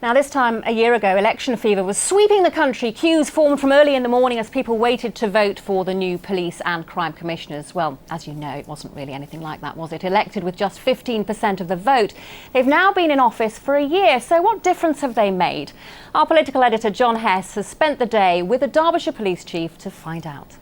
Now, this time a year ago, election fever was sweeping the country. Queues formed from early in the morning as people waited to vote for the new police and crime commissioners. Well, as you know, it wasn't really anything like that, was it? Elected with just 15% of the vote. They've now been in office for a year, so what difference have they made? Our political editor, John Hess, has spent the day with the Derbyshire police chief to find out.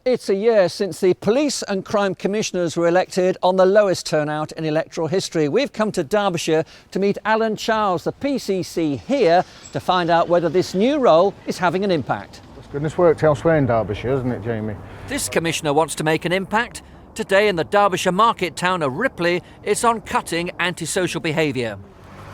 It's a year since the police and crime commissioners were elected on the lowest turnout in electoral history. We've come to Derbyshire to meet Alan Charles, the PCC here, to find out whether this new role is having an impact. That's good. It's worked elsewhere in Derbyshire, hasn't it, Jamie? This commissioner wants to make an impact. Today in the Derbyshire market town of Ripley, it's on cutting antisocial behaviour.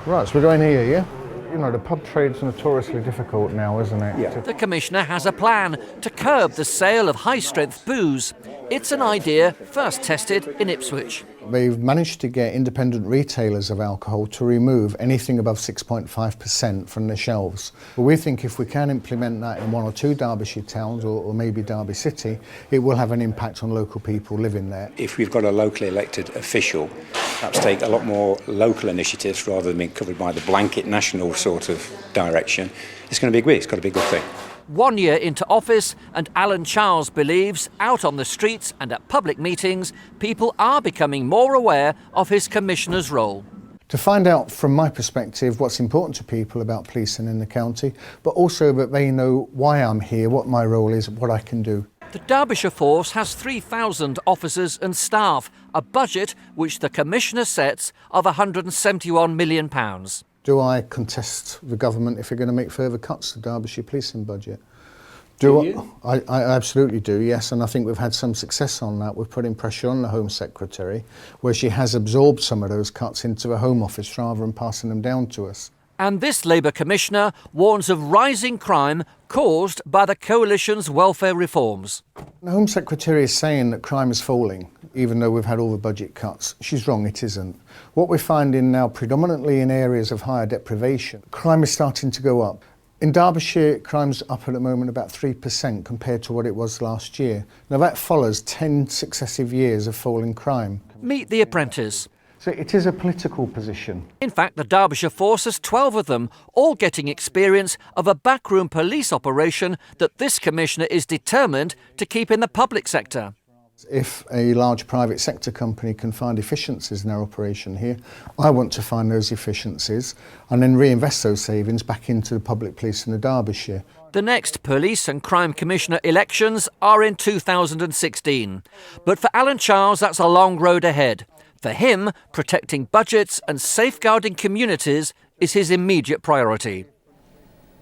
Right, so we're going here, yeah? You know, the pub trade's notoriously difficult now, isn't it? Yeah. The commissioner has a plan to curb the sale of high-strength booze. It's an idea first tested in Ipswich. They've managed to get independent retailers of alcohol to remove anything above 6.5% from their shelves. But we think if we can implement that in one or two Derbyshire towns or maybe Derby City, it will have an impact on local people living there. If we've got a locally elected official, perhaps take a lot more local initiatives rather than being covered by the blanket national sort of direction, it's going to be good. It's got to be a good thing. 1 year into office, and Alan Charles believes out on the streets and at public meetings, people are becoming more aware of his commissioner's role. To find out, from my perspective, what's important to people about policing in the county, but also that they know why I'm here, what my role is, what I can do. The Derbyshire force has 3,000 officers and staff, a budget which the commissioner sets of £171 million. Do I contest the government if they're going to make further cuts to the Derbyshire policing budget? I absolutely do, yes, and I think we've had some success on that. We're putting pressure on the Home Secretary, where she has absorbed some of those cuts into the Home Office rather than passing them down to us. And this Labour commissioner warns of rising crime caused by the coalition's welfare reforms. The Home Secretary is saying that crime is falling, even though we've had all the budget cuts. She's wrong, it isn't. What we're finding now, predominantly in areas of higher deprivation, crime is starting to go up. In Derbyshire, crime's up at the moment about 3% compared to what it was last year. Now that follows 10 successive years of falling crime. Meet the apprentice. So it is a political position. In fact, the Derbyshire force has 12 of them, all getting experience of a backroom police operation that this commissioner is determined to keep in the public sector. If a large private sector company can find efficiencies in their operation here, I want to find those efficiencies and then reinvest those savings back into the public police in the Derbyshire. The next police and crime commissioner elections are in 2016. But for Alan Charles, that's a long road ahead. For him, protecting budgets and safeguarding communities is his immediate priority.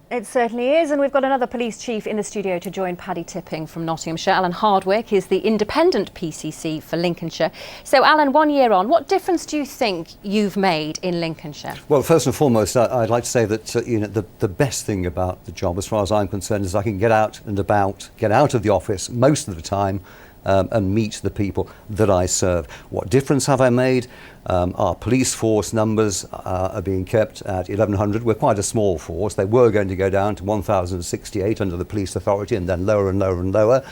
It certainly is, and we've got another police chief in the studio to join Paddy Tipping from Nottinghamshire. Alan Hardwick is the independent PCC for Lincolnshire. So, Alan, 1 year on, what difference do you think you've made in Lincolnshire? Well, first and foremost, I'd like to say that the best thing about the job, as far as I'm concerned, is I can get out and about, get out of the office most of the time, and meet the people that I serve. What difference have I made? Our police force numbers are being kept at 1,100. We're quite a small force. They were going to go down to 1,068 under the police authority and then lower and lower and lower.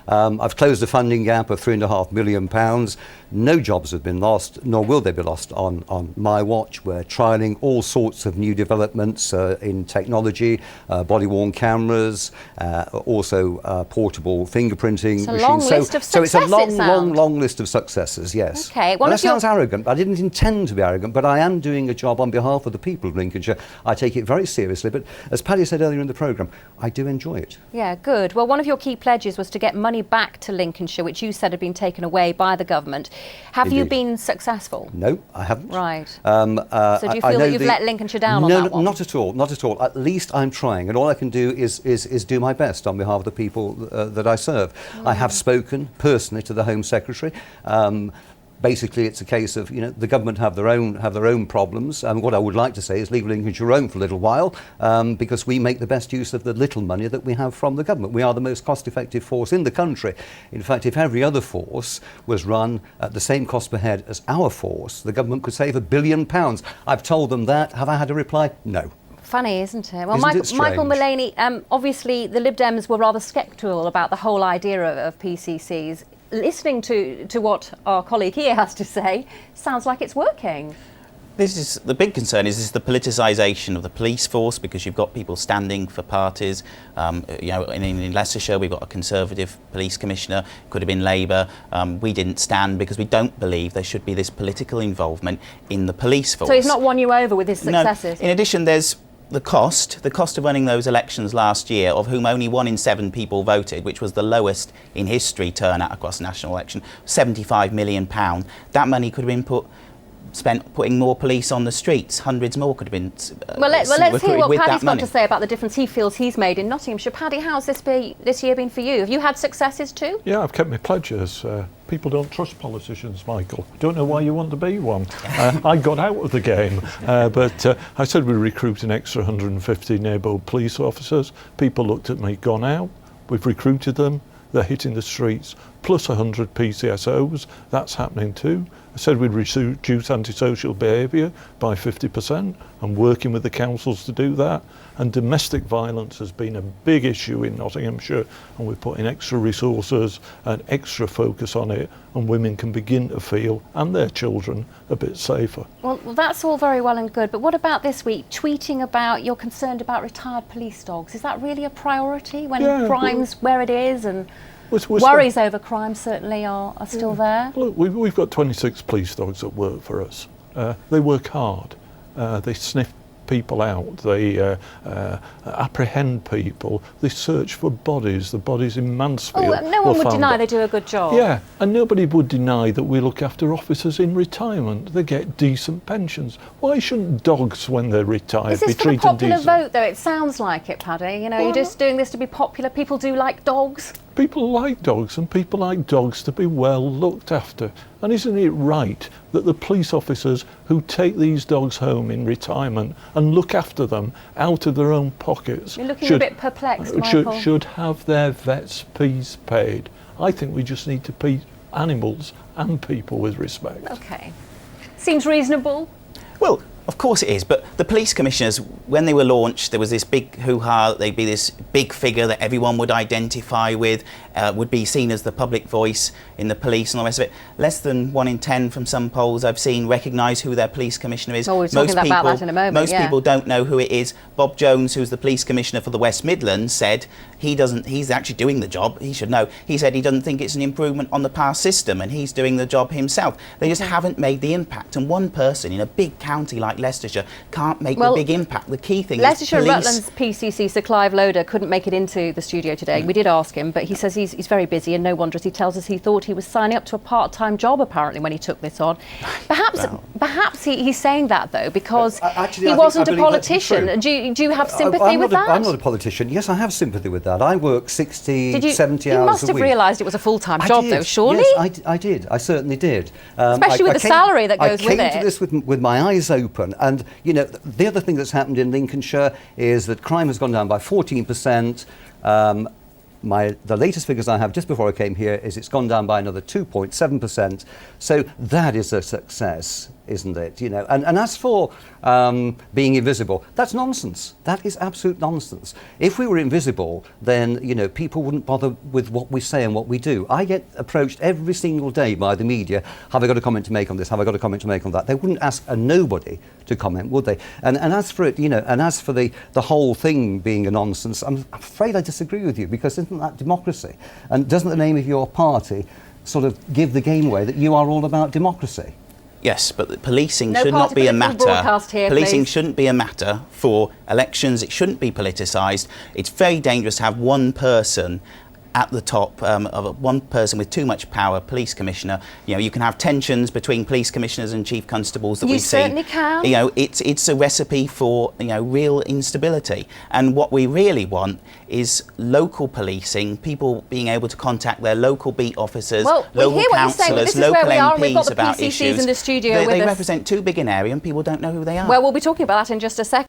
I've closed a funding gap of £3.5 million. No jobs have been lost, nor will they be lost on my watch. We're trialling all sorts of new developments in technology, body-worn cameras, also portable fingerprinting machines. It's a long list of successes. So it's a long list of successes, yes. Okay. Well, that sounds arrogant. I didn't intend to be arrogant, but I am doing a job on behalf of the people of Lincolnshire. I take it very seriously, but as Paddy said earlier in the programme, I do enjoy it. Yeah, good. Well, one of your key pledges was to get money back to Lincolnshire, which you said had been taken away by the government. Have Indeed. you been successful? No, I haven't. Right. So do you feel that you've let Lincolnshire down on that one? No, not at all, not at all. At least I'm trying, and all I can do is do my best on behalf of the people that I serve. I have spoken personally to the Home Secretary. Basically, it's a case of, the government have their own problems. What I would like to say is leave Lincolnshire alone for a little while, because we make the best use of the little money that we have from the government. We are the most cost-effective force in the country. In fact, if every other force was run at the same cost per head as our force, the government could save £1 billion. I've told them that. Have I had a reply? No. Funny, isn't it? Well, Isn't it strange? Michael Mullaney, obviously the Lib Dems were rather sceptical about the whole idea of PCCs. Listening to what our colleague here has to say, sounds like it's working. This is the big concern is the politicisation of the police force, because you've got people standing for parties. In Leicestershire we've got a Conservative police commissioner, could have been Labour. We didn't stand because we don't believe there should be this political involvement in the police force. So he's not won you over with his successes? No. In addition, there's the cost of running those elections last year, of whom only 1 in 7 people voted, which was the lowest in history turnout across a national election, £75 million. That money could have been spent putting more police on the streets. Hundreds more could have been let's hear what Paddy's got money to say about the difference he feels he's made in Nottinghamshire. Paddy, how's this year been for you? Have you had successes too? Yeah, I've kept my pledges. People don't trust politicians, Michael. Don't know why you want to be one. I got out of the game, but I said we'd recruit an extra 150 neighbourhood police officers. People looked at me, gone out. We've recruited them. They're hitting the streets, plus 100 PCSOs. That's happening too. I said we'd reduce antisocial behaviour by 50%. I'm working with the councils to do that. And domestic violence has been a big issue in Nottinghamshire, and we're putting extra resources and extra focus on it, and women can begin to feel, and their children, a bit safer. Well, that's all very well and good, but what about this week, tweeting about you're concerned about retired police dogs? Is that really a priority when crime's where it is, and worries over crime certainly are still there? Look, we've got 26 police dogs that work for us. They work hard. They sniff people out, they apprehend people, they search for bodies. The bodies in Mansfield. Oh, no one would deny they do a good job. Yeah, and nobody would deny that we look after officers in retirement. They get decent pensions. Why shouldn't dogs, when they're retired, be treated decently? Is this for the popular vote, though? It sounds like it, Paddy. You know, you're just doing this to be popular. People do like dogs. People like dogs, and people like dogs to be well looked after. And isn't it right that the police officers who take these dogs home in retirement and look after them out of their own pockets You're looking a bit perplexed, Michael. should have their vets' fees paid? I think we just need to treat animals and people with respect. OK. Seems reasonable. Well, of course it is, but the police commissioners, when they were launched, there was this big hoo-ha that they'd be this big figure that everyone would identify with, would be seen as the public voice in the police and all the rest of it. Less than 1 in 10 from some polls I've seen recognise who their police commissioner is. Oh, we're talking about that in a moment. Most people don't know who it is. Bob Jones, who's the police commissioner for the West Midlands, said he's actually doing the job. He should know. He said he doesn't think it's an improvement on the past system, and he's doing the job himself. They just haven't made the impact, and one person in a big county like Leicestershire can't make the big impact. The key thing Leicestershire is police. Rutland's PCC, Sir Clive Loader, couldn't make it into the studio today. We did ask him, but he says he's very busy, and no wonder, as he tells us, he thought he was signing up to a part-time job apparently when he took this on. Perhaps he's saying that though because he wasn't a politician. Do you have sympathy with that? I'm not a politician. Yes, I have sympathy with that. I work 60, 70 hours a week. You must have realised it was a full-time job though, surely? Yes, I did. I certainly did. Especially with the salary that goes with it. I came to this with my eyes open, and you know, the other thing that's happened in Lincolnshire is that crime has gone down by 14%. The latest figures I have just before I came here is it's gone down by another 2.7%. So that is a success, isn't it? You know, and as for being invisible, that's nonsense. That is absolute nonsense. If we were invisible, then you know people wouldn't bother with what we say and what we do. I get approached every single day by the media. Have I got a comment to make on this? Have I got a comment to make on that? They wouldn't ask a nobody to comment, would they? And as for it, you know, and as for the whole thing being a nonsense, I'm afraid I disagree with you, because isn't that democracy? And doesn't the name of your party sort of give the game away that you are all about democracy? Yes, but policing should not be a matter. Policing shouldn't be a matter for elections. It shouldn't be politicised. It's very dangerous to have one person at the top of one person with too much power, police commissioner. You know, you can have tensions between police commissioners and chief constables that we've seen. You certainly can. You know, it's a recipe for, you know, real instability. And what we really want is local policing, people being able to contact their local beat officers, local councillors, local MPs about issues. In the studio they represent too big an area and people don't know who they are. Well, we'll be talking about that in just a second.